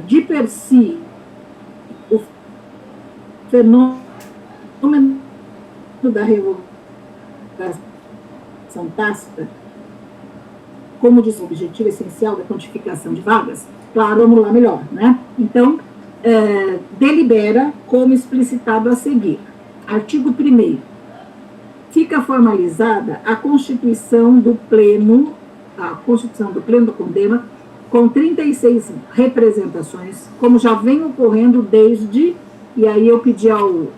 de per si o fenômeno da revogação tácita como diz o objetivo essencial da quantificação de vagas, claro, vamos lá melhor, né? Então, delibera como explicitado a seguir. Artigo 1º. Fica formalizada a constituição do Pleno do CONDEMA com 36 representações, como já vem ocorrendo desde, e aí eu pedi ao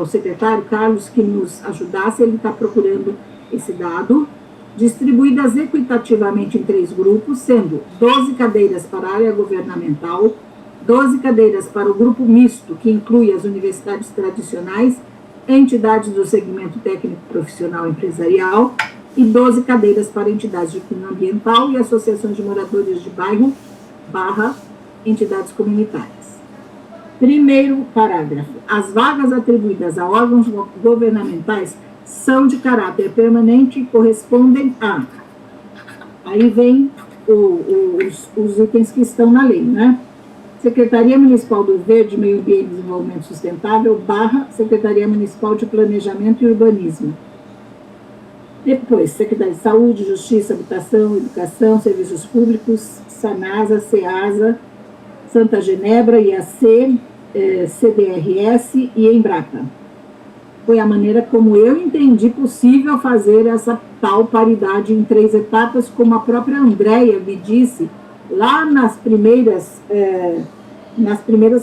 secretário Carlos que nos ajudasse, ele está procurando esse dado, distribuídas equitativamente em 3 grupos, sendo 12 cadeiras para a área governamental, 12 cadeiras para o grupo misto, que inclui as universidades tradicionais, entidades do segmento técnico profissional empresarial, e 12 cadeiras para entidades de cunho ambiental e associações de moradores de bairro / entidades comunitárias. Primeiro parágrafo. As vagas atribuídas a órgãos governamentais são de caráter permanente e correspondem a... Aí vem os itens que estão na lei, né? Secretaria Municipal do Verde, Meio Ambiente e Desenvolvimento Sustentável, / Secretaria Municipal de Planejamento e Urbanismo. Depois, Secretaria de Saúde, Justiça, Habitação, Educação, Serviços Públicos, SANASA, SEASA, Santa Genebra, IAC, CDRS e Embrapa. Foi a maneira como eu entendi possível fazer essa tal paridade em 3 etapas, como a própria Andréia me disse lá nas primeiras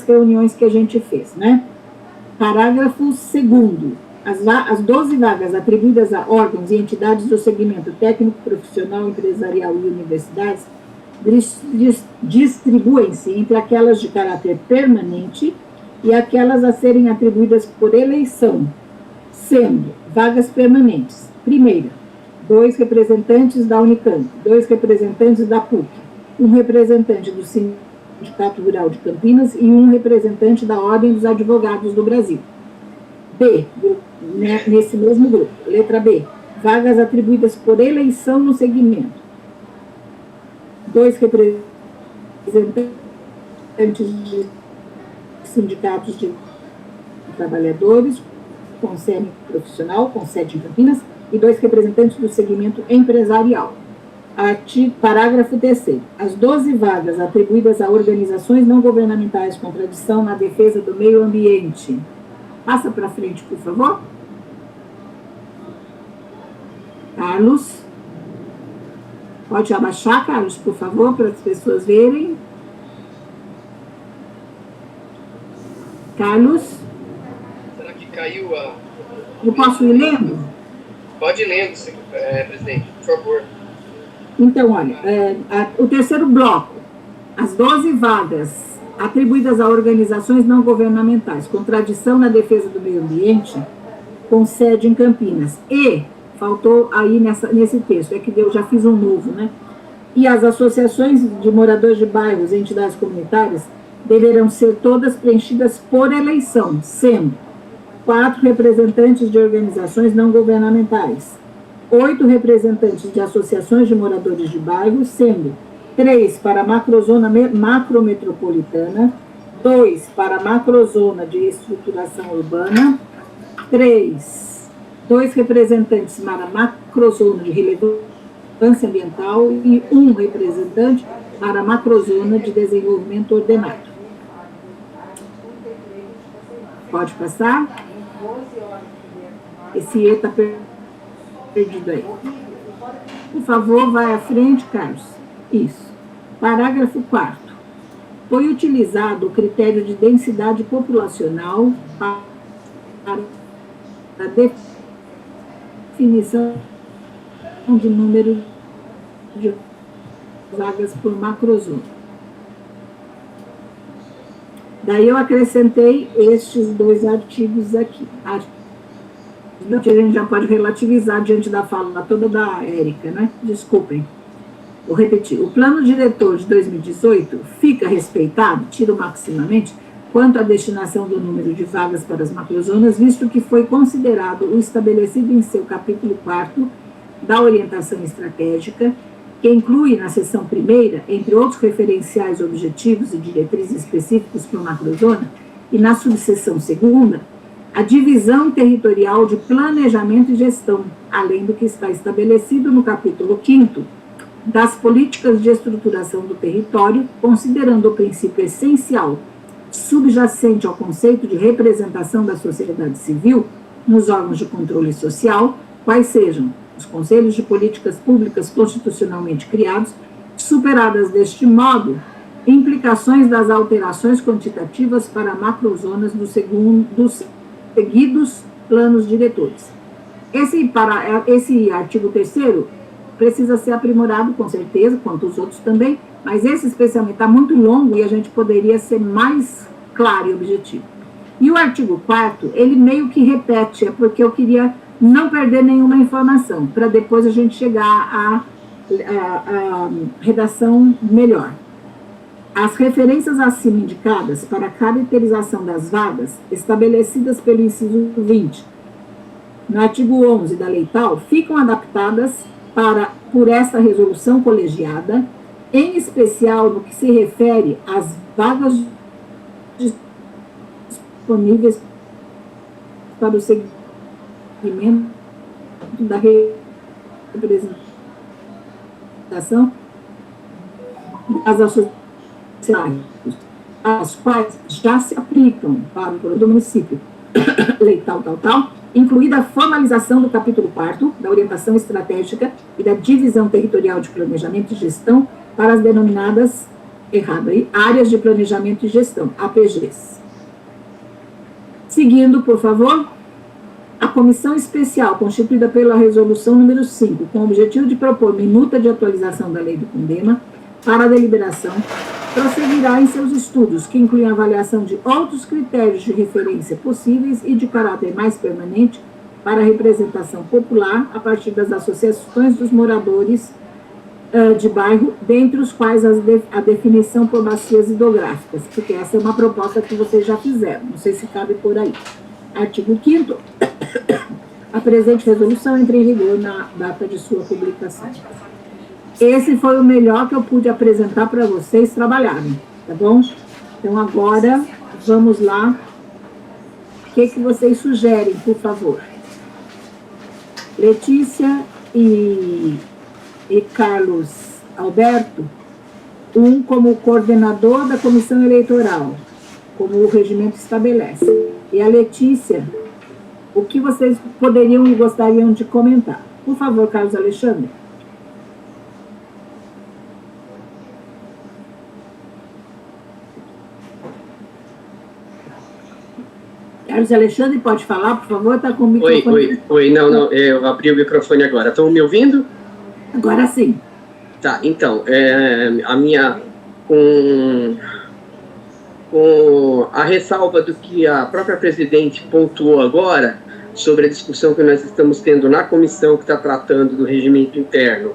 reuniões que a gente fez, né? Parágrafo 2º. As 12 vagas atribuídas a órgãos e entidades do segmento técnico, profissional, empresarial e universidades distribuem-se entre aquelas de caráter permanente e aquelas a serem atribuídas por eleição, sendo vagas permanentes. Primeira, 2 representantes da Unicamp, 2 representantes da PUC, 1 representante do Sindicato Rural de Campinas e 1 representante da Ordem dos Advogados do Brasil. B, nesse mesmo grupo. Letra B, vagas atribuídas por eleição no segmento. 2 representantes de sindicatos de trabalhadores, com sede profissional, com sede em Campinas, e 2 representantes do segmento empresarial. Parágrafo 3º. As 12 vagas atribuídas a organizações não governamentais com tradição na defesa do meio ambiente. Passa para frente, por favor. Carlos. Pode abaixar, Carlos, por favor, para as pessoas verem. Carlos. Será que caiu a... Eu posso ir lendo? Pode ir lendo, presidente, por favor. Então, olha, o terceiro bloco. As 12 vagas atribuídas a organizações não governamentais com tradição na defesa do meio ambiente, com sede em Campinas. E, faltou aí nesse texto, é que eu já fiz um novo, né? E as associações de moradores de bairros e entidades comunitárias deverão ser todas preenchidas por eleição, sendo 4 representantes de organizações não governamentais, 8 representantes de associações de moradores de bairros, sendo 3 para a macrozona macrometropolitana, 2 para a macrozona de estruturação urbana, 2 representantes para a macrozona de relevância ambiental e 1 representante para a macrozona de desenvolvimento ordenado. Pode passar? Esse E está perdido aí. Por favor, vai à frente, Carlos. Isso. Parágrafo 4º. Foi utilizado o critério de densidade populacional para a definição de número de vagas por macrozona. Daí eu acrescentei estes 2 artigos aqui. A gente já pode relativizar diante da fala toda da Érica, né? Desculpem. Vou repetir. O plano diretor de 2018 fica respeitado, tiro maximamente, quanto à destinação do número de vagas para as macrozonas, visto que foi considerado o estabelecido em seu capítulo 4º da orientação estratégica que inclui na seção primeira, entre outros referenciais, objetivos e diretrizes específicos para uma macrozona, e na subseção segunda, a divisão territorial de planejamento e gestão, além do que está estabelecido no capítulo 5º das políticas de estruturação do território, considerando o princípio essencial subjacente ao conceito de representação da sociedade civil nos órgãos de controle social, quais sejam os conselhos de políticas públicas constitucionalmente criados, superadas deste modo implicações das alterações quantitativas para macrozonas dos seguidos planos diretores. Esse artigo 3º precisa ser aprimorado, com certeza, quanto os outros também, mas esse especialmente está muito longo e a gente poderia ser mais claro e objetivo. E o artigo 4º, ele meio que repete, é porque eu queria não perder nenhuma informação, para depois a gente chegar à redação melhor. As referências acima indicadas para a caracterização das vagas estabelecidas pelo inciso 20, no artigo 11 da lei tal, ficam adaptadas por esta resolução colegiada, em especial no que se refere às vagas disponíveis para o segmento da representação das associações, as quais já se aplicam para o município, lei tal, incluída a formalização do capítulo 4º da orientação estratégica e da divisão territorial de planejamento e gestão para as denominadas, áreas de planejamento e gestão, APGs. Seguindo, por favor, a comissão especial constituída pela resolução número 5, com o objetivo de propor minuta de atualização da lei do CONDEMA para a deliberação, prosseguirá em seus estudos, que incluem a avaliação de outros critérios de referência possíveis e de caráter mais permanente para a representação popular a partir das associações dos moradores de bairro, dentre os quais a definição por bacias hidrográficas, porque essa é uma proposta que vocês já fizeram, não sei se cabe por aí. Artigo 5º, a presente resolução entra em vigor na data de sua publicação. Esse foi o melhor que eu pude apresentar para vocês trabalharem, tá bom? Então, agora, vamos lá. O que vocês sugerem, por favor? Letícia e Carlos Alberto, um como coordenador da comissão eleitoral, como o regimento estabelece. E a Letícia, o que vocês poderiam e gostariam de comentar? Por favor, Carlos Alexandre. Carlos Alexandre, pode falar, por favor? Está com o microfone. Oi, não, eu abri o microfone agora. Estão me ouvindo? Agora sim. Tá, então, a minha, com a ressalva do que a própria presidente pontuou agora, sobre a discussão que nós estamos tendo na comissão que está tratando do regimento interno,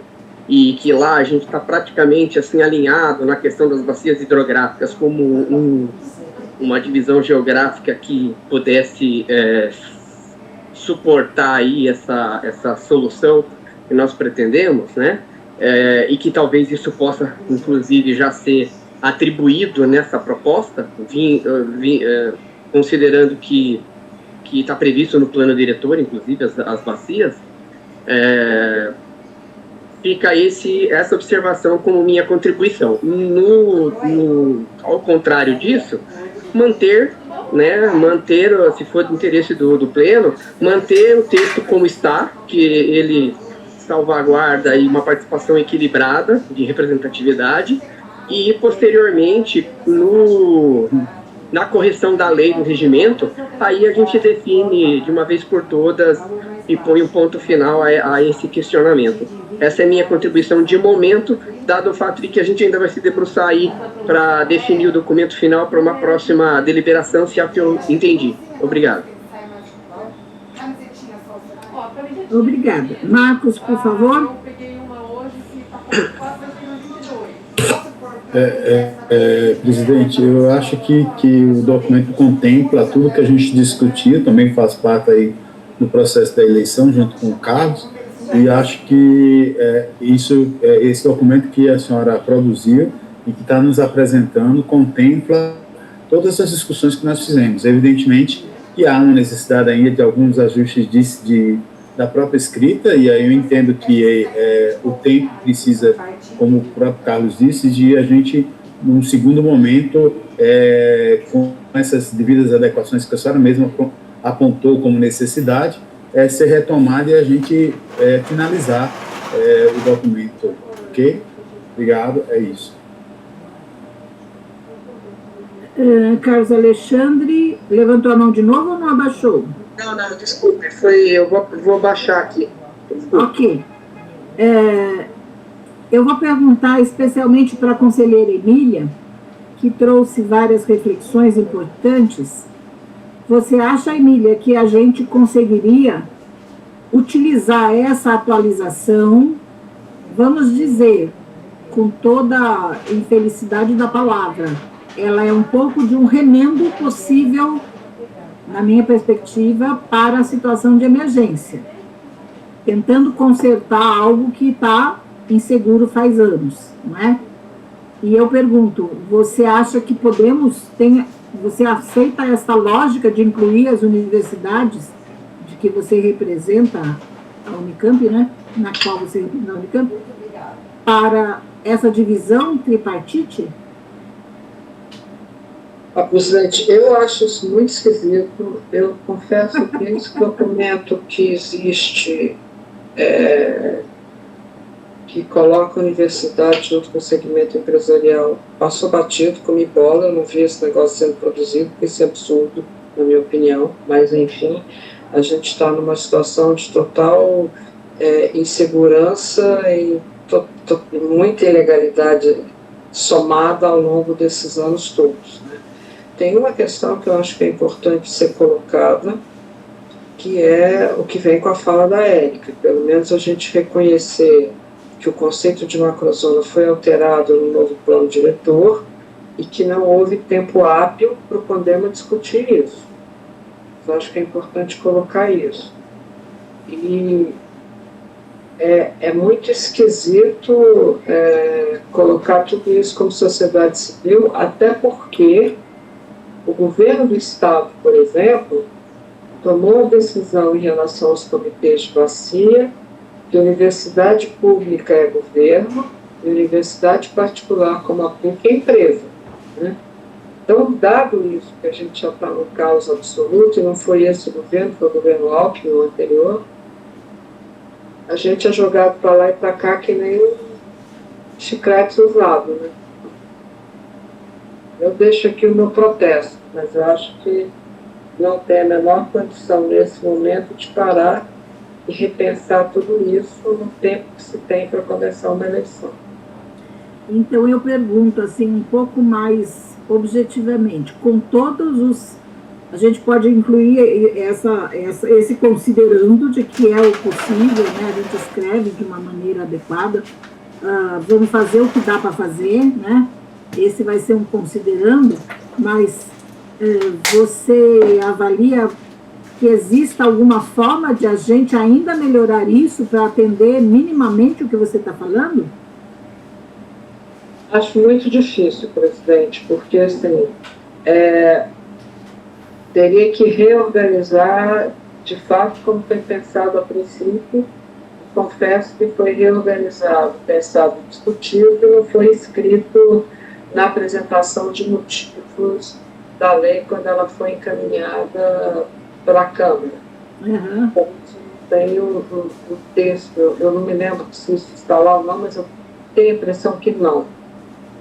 e que lá a gente está praticamente assim alinhado na questão das bacias hidrográficas como uma divisão geográfica que pudesse suportar aí essa solução que nós pretendemos, né? E que talvez isso possa, inclusive, já ser atribuído nessa proposta, considerando que está previsto no plano diretor, inclusive, as bacias, fica essa observação como minha contribuição. Ao contrário disso, manter, se for do interesse do pleno, manter o texto como está, que ele salvaguarda aí uma participação equilibrada de representatividade, e posteriormente na correção da lei do regimento, aí a gente define de uma vez por todas e põe um ponto final a esse questionamento. Essa é a minha contribuição de momento, dado o fato de que a gente ainda vai se debruçar aí para definir o documento final para uma próxima deliberação, se é o que eu entendi. Obrigado. Obrigada. Marcos, por favor. Presidente, eu acho que o documento contempla tudo que a gente discutiu, também faz parte aí do processo da eleição, junto com o Carlos, E acho que esse documento que a senhora produziu e que está nos apresentando contempla todas as discussões que nós fizemos. Evidentemente que há uma necessidade ainda de alguns ajustes da própria escrita, e aí eu entendo que o tempo precisa, como o próprio Carlos disse, de a gente, num segundo momento, com essas devidas adequações que a senhora mesma apontou como necessidade, ser retomada e a gente finalizar o documento. Ok? Obrigado, é isso. Carlos Alexandre, levantou a mão de novo ou não abaixou? Não, desculpe, eu vou baixar aqui. Desculpe. Ok. Eu vou perguntar especialmente para a conselheira Emília, que trouxe várias reflexões importantes. Você acha, Emília, que a gente conseguiria utilizar essa atualização, vamos dizer, com toda a infelicidade da palavra, ela é um pouco de um remendo possível, na minha perspectiva, para a situação de emergência, tentando consertar algo que está inseguro faz anos, não é? E eu pergunto, você acha que você aceita essa lógica de incluir as universidades de que você representa a Unicamp, né? Na qual você representa a Unicamp, para essa divisão tripartite? Presidente, eu acho isso muito esquisito. Eu confesso que esse documento que existe, que coloca a universidade junto com o segmento empresarial, passou batido, comi bola, eu não vi esse negócio sendo produzido, porque isso é absurdo, na minha opinião, mas enfim, a gente está numa situação de total insegurança e muita ilegalidade somada ao longo desses anos todos, né? Tem uma questão que eu acho que é importante ser colocada, que é o que vem com a fala da Érica, pelo menos a gente reconhecer que o conceito de macrozona foi alterado no novo plano diretor e que não houve tempo hábil para podermos discutir isso. Eu acho que é importante colocar isso. E é muito esquisito colocar tudo isso como sociedade civil, até porque o governo do Estado, por exemplo, tomou a decisão em relação aos comitês de bacia, que a universidade pública é governo e a universidade particular, como a PUC, é empresa, né? Então, dado isso, que a gente já está no caos absoluto, e não foi esse o governo, foi o governo Alckmin, o anterior, a gente é jogado para lá e para cá que nem um chiclete usado, né? Eu deixo aqui o meu protesto, mas eu acho que não tem a menor condição nesse momento de parar e repensar tudo isso no tempo que se tem para começar uma eleição. Então eu pergunto assim um pouco mais objetivamente, com todos os... A gente pode incluir esse considerando de que é o possível, né? A gente escreve de uma maneira adequada, vamos fazer o que dá para fazer, né? Esse vai ser um considerando, mas você avalia que exista alguma forma de a gente ainda melhorar isso para atender minimamente o que você está falando? Acho muito difícil, presidente, porque assim, teria que reorganizar de fato como foi pensado a princípio. Confesso que foi reorganizado, pensado, discutido e não foi escrito na apresentação de motivos da lei quando ela foi encaminhada para a Câmara. Uhum. Tem o texto, eu não me lembro se isso está lá ou não, mas eu tenho a impressão que não.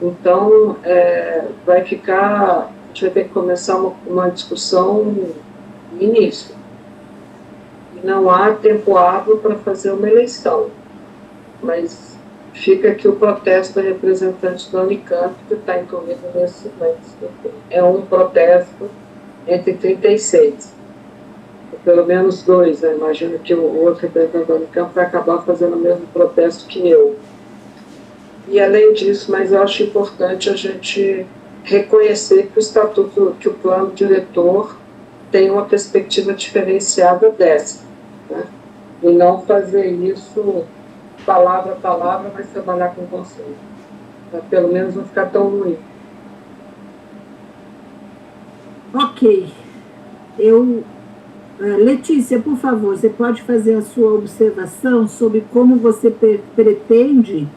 Então, vai ficar, a gente vai ter que começar uma discussão no início. E não há tempo hábil para fazer uma eleição, mas fica aqui o protesto da representante da Unicamp, que está incluído nesse, é um protesto entre 36, pelo menos dois, né? Imagino que o outro representante da Unicamp vai acabar fazendo o mesmo protesto que eu. E além disso, mas eu acho importante a gente reconhecer que o estatuto, que o plano diretor tem uma perspectiva diferenciada dessa, né? e não fazer isso palavra a palavra, mas trabalhar com conceito, para pelo menos não ficar tão ruim. Ok. Letícia, por favor, você pode fazer a sua observação sobre como você pretende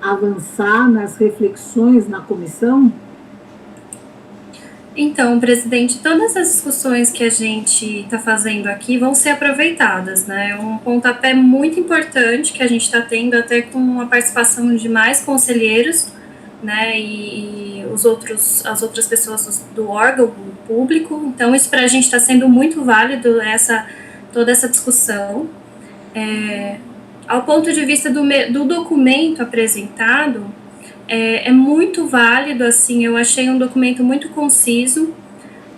avançar nas reflexões na comissão? Então, presidente, todas as discussões que a gente está fazendo aqui vão ser aproveitadas, né? É um pontapé muito importante que a gente está tendo, até com a participação de mais conselheiros, né? E as outras pessoas do órgão público. Então, isso para a gente está sendo muito válido, toda essa discussão. Ao ponto de vista do documento apresentado, é muito válido, assim, eu achei um documento muito conciso.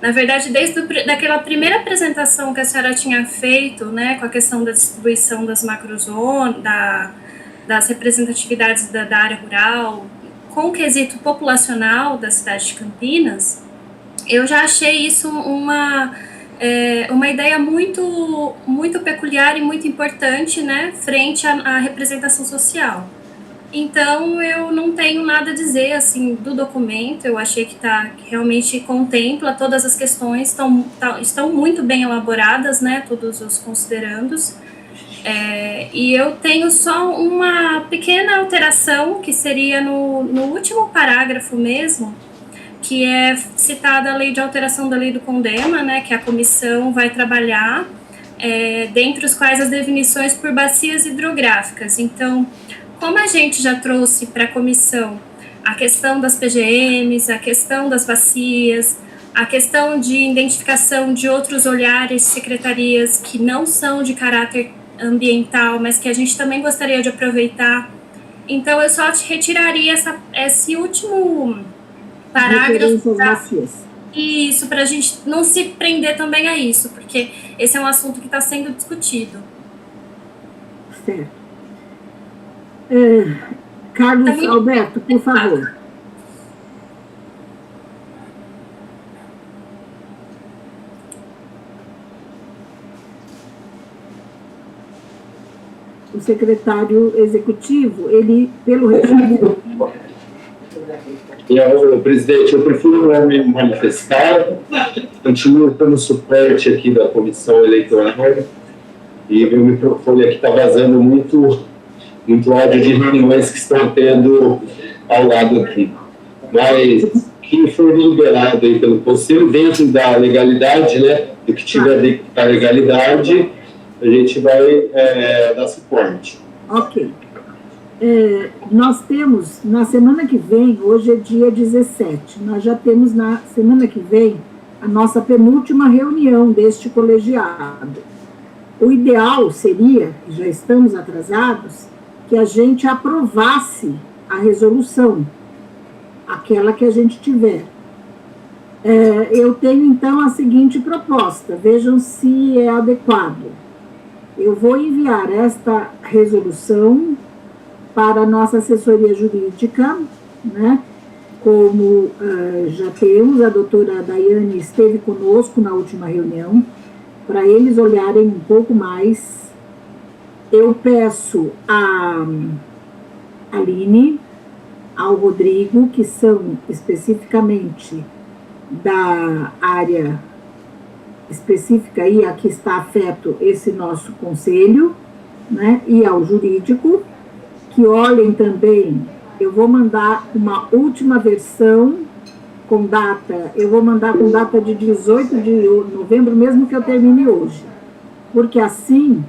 Na verdade, daquela primeira apresentação que a senhora tinha feito, né, com a questão da distribuição das macrozonas, das representatividades da área rural, com o quesito populacional da cidade de Campinas, eu já achei isso uma ideia muito, muito peculiar e muito importante, né, frente à representação social. Então, eu não tenho nada a dizer, assim, do documento. Eu achei que realmente contempla todas as questões, estão muito bem elaboradas, né, todos os considerandos. E eu tenho só uma pequena alteração, que seria no último parágrafo mesmo, que é citada a lei de alteração da lei do CONDEMA, né, que a comissão vai trabalhar, dentre os quais as definições por bacias hidrográficas. Então, como a gente já trouxe para a comissão a questão das PGMs, a questão das bacias, a questão de identificação de outros olhares, secretarias que não são de caráter ambiental, mas que a gente também gostaria de aproveitar, então eu só retiraria esse último parágrafo. Isso, para a gente não se prender também a isso, porque esse é um assunto que está sendo discutido. Certo. Carlos Alberto, por favor. O secretário executivo, ele, pelo regime... Presidente, eu prefiro não me manifestar, continuo pelo suporte aqui da comissão eleitoral, e meu microfone aqui está vazando muito áudio de reuniões que estão tendo ao lado aqui. Mas que for liberado aí pelo Conselho, dentro da legalidade, né, do que tiver dentro da legalidade, a gente vai dar suporte. Ok. Nós temos, na semana que vem, hoje é dia 17, nós já temos na semana que vem a nossa penúltima reunião deste colegiado. O ideal seria, já estamos atrasados, que a gente aprovasse a resolução, aquela que a gente tiver. Eu tenho, então, a seguinte proposta, vejam se é adequado. Eu vou enviar esta resolução para a nossa assessoria jurídica, né? Como já temos, a doutora Daiane esteve conosco na última reunião, para eles olharem um pouco mais. Eu peço a Aline, ao Rodrigo, que são especificamente da área específica aí, a que está afeto esse nosso conselho, né, e ao jurídico, que olhem também. Eu vou mandar uma última versão com data, eu vou mandar com data de 18 de novembro, mesmo que eu termine hoje, porque assim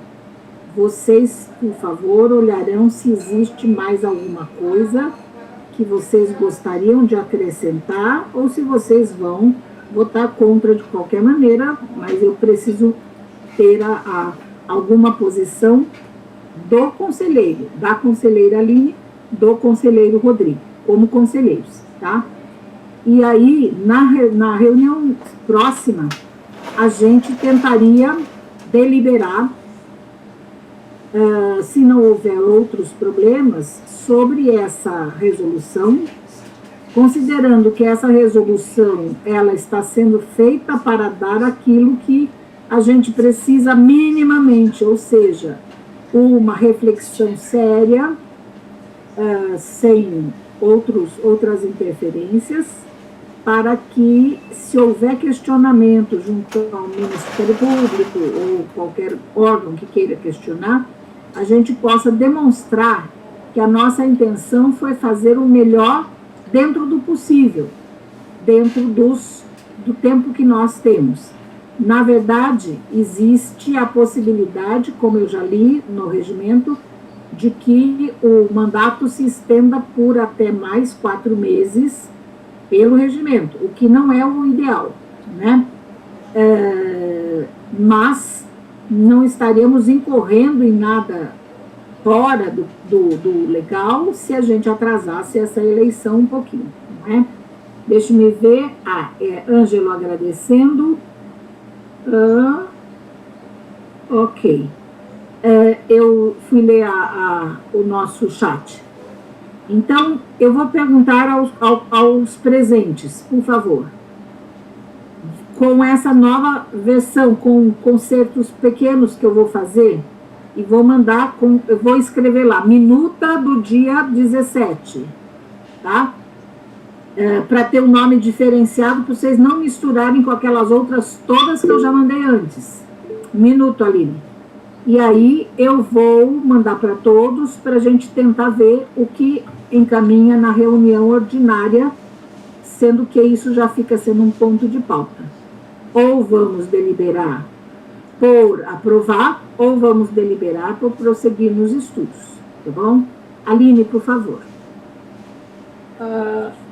vocês, por favor, olharão se existe mais alguma coisa que vocês gostariam de acrescentar, ou se vocês vão votar contra de qualquer maneira, mas eu preciso ter alguma posição do conselheiro, da conselheira Aline, do conselheiro Rodrigo, como conselheiros, tá? E aí, na reunião próxima, a gente tentaria deliberar, se não houver outros problemas, sobre essa resolução, considerando que essa resolução ela está sendo feita para dar aquilo que a gente precisa minimamente, ou seja, uma reflexão séria, sem outras interferências, para que, se houver questionamento junto ao Ministério Público ou qualquer órgão que queira questionar, a gente possa demonstrar que a nossa intenção foi fazer o melhor dentro do possível, dentro do tempo que nós temos. Na verdade, existe a possibilidade, como eu já li no regimento, de que o mandato se estenda por até mais 4 meses pelo regimento, o que não é o ideal, né? Mas não estaremos incorrendo em nada fora do legal se a gente atrasasse essa eleição um pouquinho, não é? Deixe-me ver. Ângelo agradecendo. Ok. Eu fui ler o nosso chat. Então, eu vou perguntar aos presentes, por favor. Com essa nova versão, com concertos pequenos que eu vou fazer, e vou mandar, eu vou escrever lá, minuta do dia 17, tá? Para ter um nome diferenciado, para vocês não misturarem com aquelas outras todas que eu já mandei antes. Minuto, Aline. E aí eu vou mandar para todos, para a gente tentar ver o que encaminha na reunião ordinária, sendo que isso já fica sendo um ponto de pauta. Ou vamos deliberar por aprovar, ou vamos deliberar por prosseguir nos estudos, tá bom? Aline, por favor.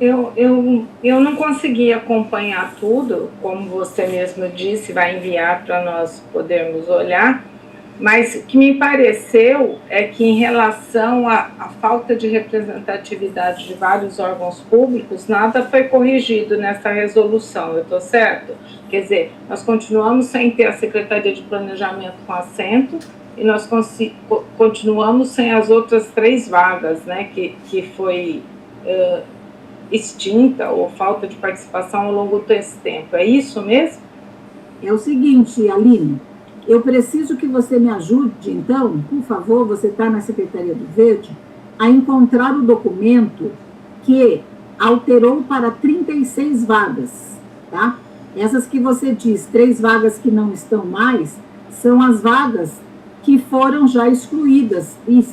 Eu não consegui acompanhar tudo, como você mesmo disse, vai enviar para nós podermos olhar, mas o que me pareceu é que, em relação à falta de representatividade de vários órgãos públicos, nada foi corrigido nessa resolução, eu estou certo? Quer dizer, nós continuamos sem ter a Secretaria de Planejamento com assento e nós continuamos sem as outras 3 vagas, né, que foi extinta ou falta de participação ao longo desse tempo. É isso mesmo? É o seguinte, Aline, eu preciso que você me ajude, então, por favor, você está na Secretaria do Verde, a encontrar o documento que alterou para 36 vagas, tá? Essas que você diz, 3 vagas que não estão mais, são as vagas que foram já excluídas e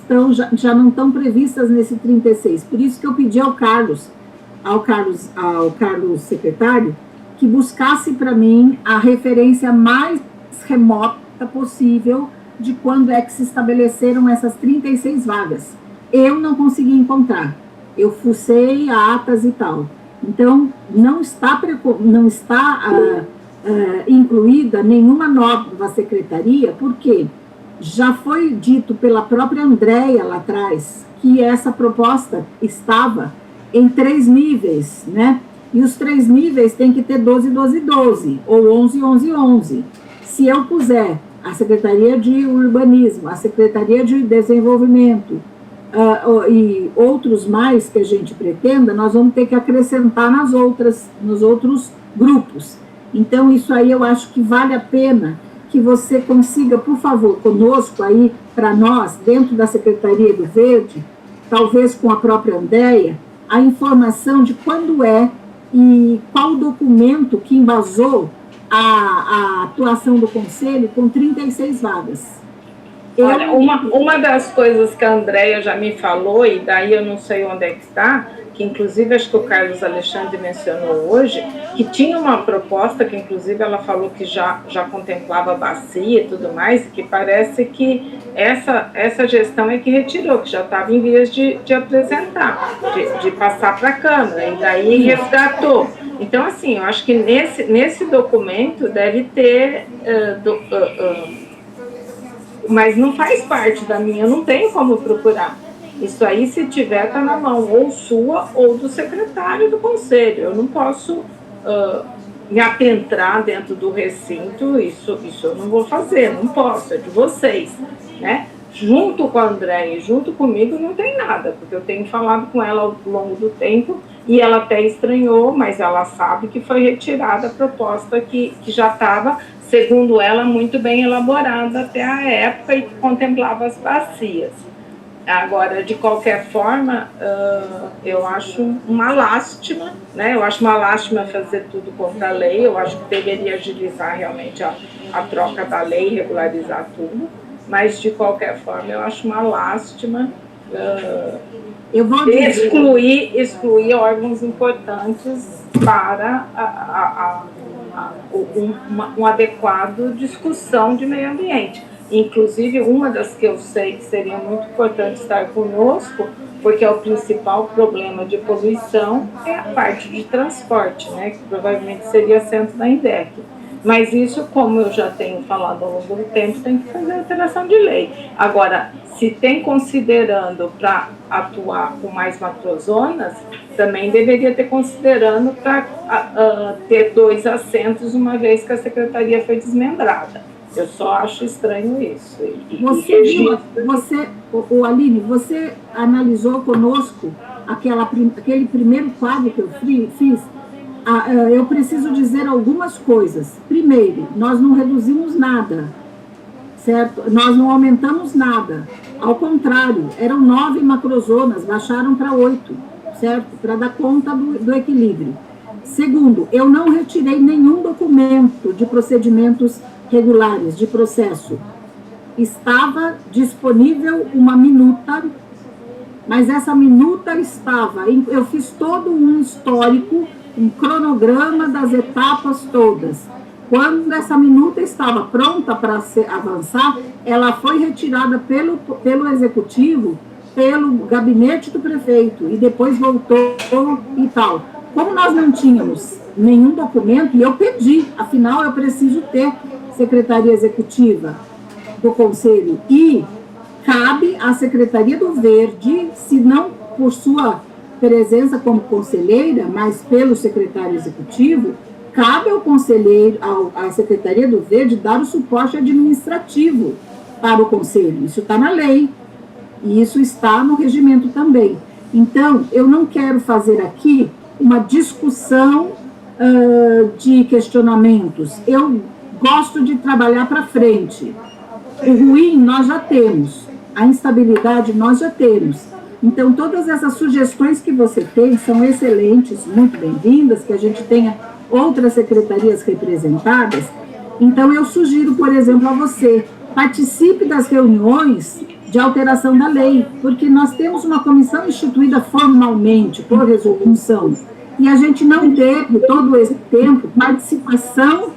já não estão previstas nesse 36. Por isso que eu pedi ao Carlos secretário, que buscasse para mim a referência mais remota possível de quando é que se estabeleceram essas 36 vagas. Eu não consegui encontrar. Eu fucei atas e tal. Então, não está incluída nenhuma nova secretaria, porque já foi dito pela própria Andréia lá atrás que essa proposta estava em 3 níveis, né? E os 3 níveis têm que ter 12, 12, 12, ou 11, 11, 11. Se eu puser a Secretaria de Urbanismo, a Secretaria de Desenvolvimento e outros mais que a gente pretenda, nós vamos ter que acrescentar nos outros grupos. Então, isso aí eu acho que vale a pena que você consiga, por favor, conosco aí, para nós, dentro da Secretaria do Verde, talvez com a própria Andréia, a informação de quando e qual documento que embasou a atuação do Conselho com 36 vagas. Olha, uma das coisas que a Andréia já me falou, e daí eu não sei onde é que está, que inclusive acho que o Carlos Alexandre mencionou hoje, que tinha uma proposta que inclusive ela falou que já contemplava bacia e tudo mais, e que parece que essa gestão é que retirou, que já estava em vias de apresentar, de passar para a Câmara, e daí resgatou. Então, assim, eu acho que nesse documento deve ter... mas não faz parte da minha, eu não tenho como procurar. Isso aí, se tiver, está na mão ou sua ou do secretário do Conselho. Eu não posso me atentrar dentro do recinto, isso eu não vou fazer, não posso, é de vocês, né? Junto com a Andréia e junto comigo não tem nada, porque eu tenho falado com ela ao longo do tempo E ela até estranhou, mas ela sabe que foi retirada a proposta que já estava, segundo ela, muito bem elaborada até a época e que contemplava as bacias. Agora, de qualquer forma, eu acho uma lástima, né? Eu acho uma lástima fazer tudo contra a lei, eu acho que deveria agilizar realmente a troca da lei, regularizar tudo, mas, de qualquer forma, eu acho uma lástima eu vou dizer... excluir órgãos importantes para uma adequada discussão de meio ambiente. Inclusive, uma das que eu sei que seria muito importante estar conosco, porque é o principal problema de poluição, é a parte de transporte, né, que provavelmente seria assento da INDEC. Mas isso, como eu já tenho falado ao longo do tempo, tem que fazer alteração de lei. Agora, se tem considerando para atuar com mais macrozonas, também deveria ter considerando para ter 2 assentos, uma vez que a secretaria foi desmembrada. Eu só acho estranho isso. Aline, você analisou conosco aquele primeiro quadro que eu fiz? Eu preciso dizer algumas coisas. Primeiro, nós não reduzimos nada, certo? Nós não aumentamos nada. Ao contrário, eram 9 macrozonas, baixaram para 8, certo? Para dar conta do equilíbrio. Segundo, eu não retirei nenhum documento de procedimentos regulares, de processo. Estava disponível uma minuta, mas essa minuta eu fiz todo um histórico, um cronograma das etapas todas. Quando essa minuta estava pronta para avançar, ela foi retirada pelo executivo, pelo gabinete do prefeito, e depois voltou e tal. Como nós não tínhamos nenhum documento, e eu pedi, afinal eu preciso ter secretaria executiva do Conselho, e cabe à Secretaria do Verde, se não por sua presença como conselheira, mas pelo secretário executivo, cabe ao conselheiro, à Secretaria do Verde, dar o suporte administrativo para o Conselho. Isso está na lei, e isso está no regimento também. Então, eu não quero fazer aqui uma discussão de questionamentos. Eu gosto de trabalhar para frente. O ruim nós já temos, a instabilidade nós já temos. Então, todas essas sugestões que você tem são excelentes, muito bem-vindas, que a gente tenha outras secretarias representadas. Então, eu sugiro, por exemplo, a você, participe das reuniões de alteração da lei, porque nós temos uma comissão instituída formalmente, por resolução, e a gente não teve, todo esse tempo, participação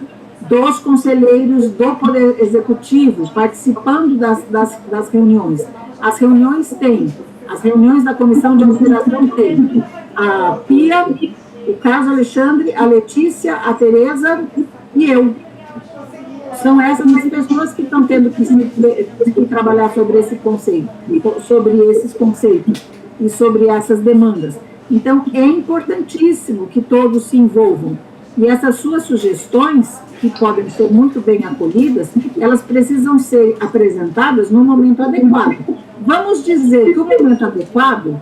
dos conselheiros do Poder Executivo, participando das reuniões. As reuniões da Comissão de Administração tem a Pia, o Carlos Alexandre, a Letícia, a Tereza e eu. São essas as pessoas que estão tendo que trabalhar sobre esse conceito, sobre esses conceitos e sobre essas demandas. Então, é importantíssimo que todos se envolvam. E essas suas sugestões, que podem ser muito bem acolhidas, elas precisam ser apresentadas no momento adequado. Vamos dizer que o momento adequado,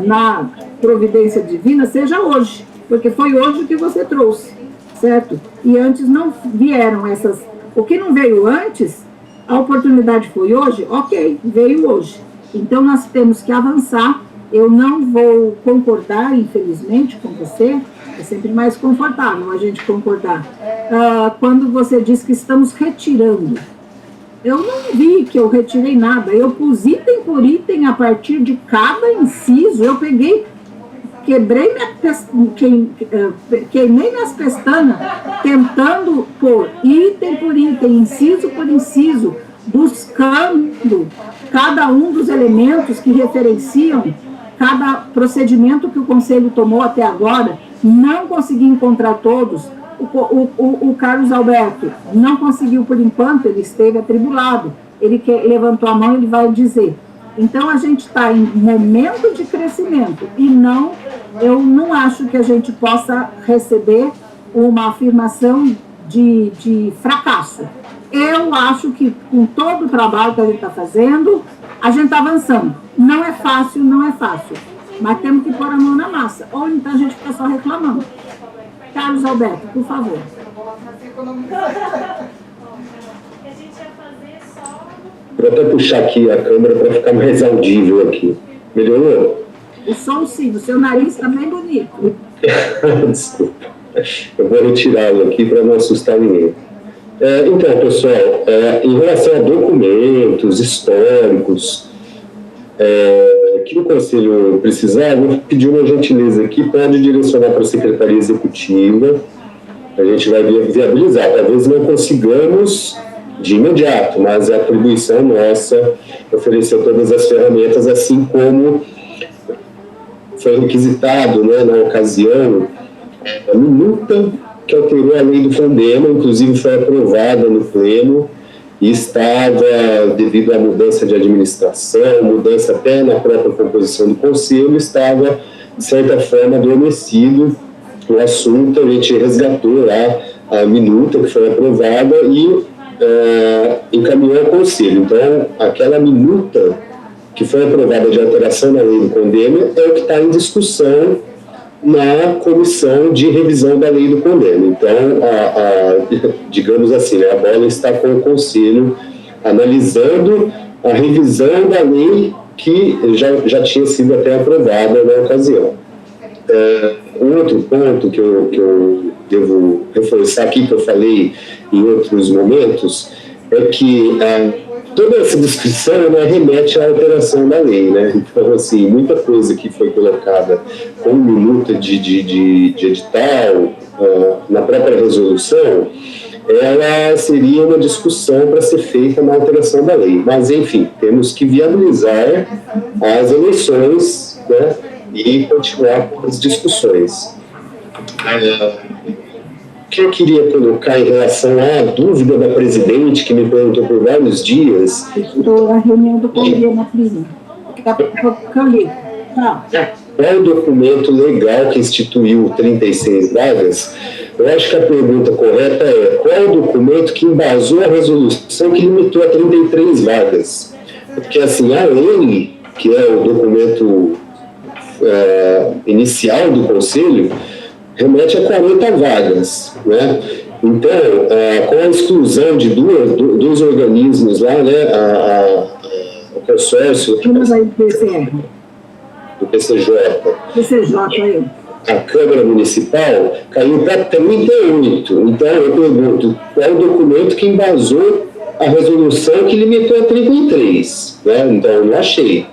na providência divina, seja hoje, porque foi hoje que você trouxe, certo? E antes não vieram essas... O que não veio antes, a oportunidade foi hoje, ok, veio hoje. Então, nós temos que avançar. Eu não vou concordar, infelizmente, com você, é sempre mais confortável a gente concordar. Quando você diz que estamos retirando, eu não vi que eu retirei nada, eu pus item por item a partir de cada inciso, eu peguei, queimei minhas pestanas, tentando pôr item por item, inciso por inciso, buscando cada um dos elementos que referenciam cada procedimento que o Conselho tomou até agora. Não consegui encontrar todos. O Carlos Alberto não conseguiu por enquanto, ele esteve atribulado. Ele levantou a mão, ele vai dizer. Então, a gente está em momento de crescimento e eu não acho que a gente possa receber uma afirmação de fracasso. Eu acho que com todo o trabalho que a gente está fazendo, a gente está avançando. Não é fácil, mas temos que pôr a mão na massa, ou então a gente fica só reclamando. Carlos Alberto, por favor. Vou até puxar aqui a câmera para ficar mais audível aqui. Melhorou? O som sim, o seu nariz está bem bonito. Desculpa. Eu vou retirá-lo aqui para não assustar ninguém. Então, pessoal, em relação a documentos históricos que o Conselho precisar, eu vou pedir uma gentileza aqui, pode direcionar para a Secretaria Executiva, a gente vai viabilizar. Talvez não consigamos de imediato, mas é atribuição nossa oferecer todas as ferramentas, assim como foi requisitado, né, na ocasião, a minuta que alterou a lei do Fundema, inclusive foi aprovada no Pleno, e estava, devido à mudança de administração, mudança até na própria composição do Conselho, estava, de certa forma, adormecido o assunto. A gente resgatou lá a minuta que foi aprovada e encaminhou ao Conselho. Então, aquela minuta que foi aprovada de alteração na lei do Condêmio é o que está em discussão na comissão de revisão da lei do Condêmio. Então, digamos assim, a bola está com o Conselho analisando a revisão da lei que já tinha sido até aprovada na ocasião. Um outro ponto que eu devo reforçar aqui, que eu falei em outros momentos, é que toda essa descrição, né, remete à alteração da lei, né? Então, assim, muita coisa que foi colocada como minuta de edital na própria resolução, ela seria uma discussão para ser feita na alteração da lei. Mas, enfim, temos que viabilizar as eleições, né, e continuar com as discussões. O que eu queria colocar em relação à dúvida da presidente, que me perguntou por vários dias. Estou a reunião do Conselho na prisão. Qual o documento legal que instituiu 36 vagas? Eu acho que a pergunta correta é: qual o documento que embasou a resolução que limitou a 33 vagas? Porque, assim, a lei, que é o documento inicial do Conselho, remete a 40 vagas, né? Então, com a exclusão de dois organismos lá, né, o consórcio do PCJ, a Câmara Municipal, caiu para 38. Então, eu pergunto, qual o documento que embasou a resolução que limitou a 33? Né? Então, eu não achei.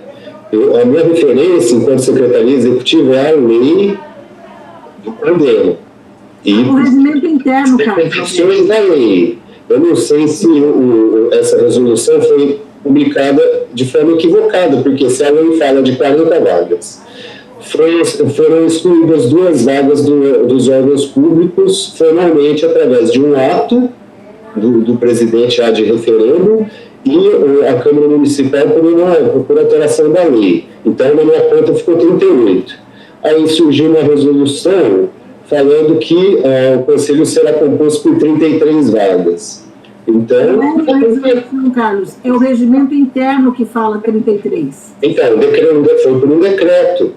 A minha referência, enquanto Secretaria Executiva, é a lei do Condêmio. E o regimento interno, cara. Da lei. Eu não sei se essa resolução foi publicada de forma equivocada, porque se a lei fala de 40 vagas, foram excluídas 2 vagas dos órgãos públicos, formalmente através de um ato do presidente de referendo e a Câmara Municipal por alteração da lei. Então, na minha conta ficou 38. Aí surgiu uma resolução falando que o Conselho será composto por 33 vagas. Então... Não, Carlos, é o regimento interno que fala 33. Então, foi por um decreto.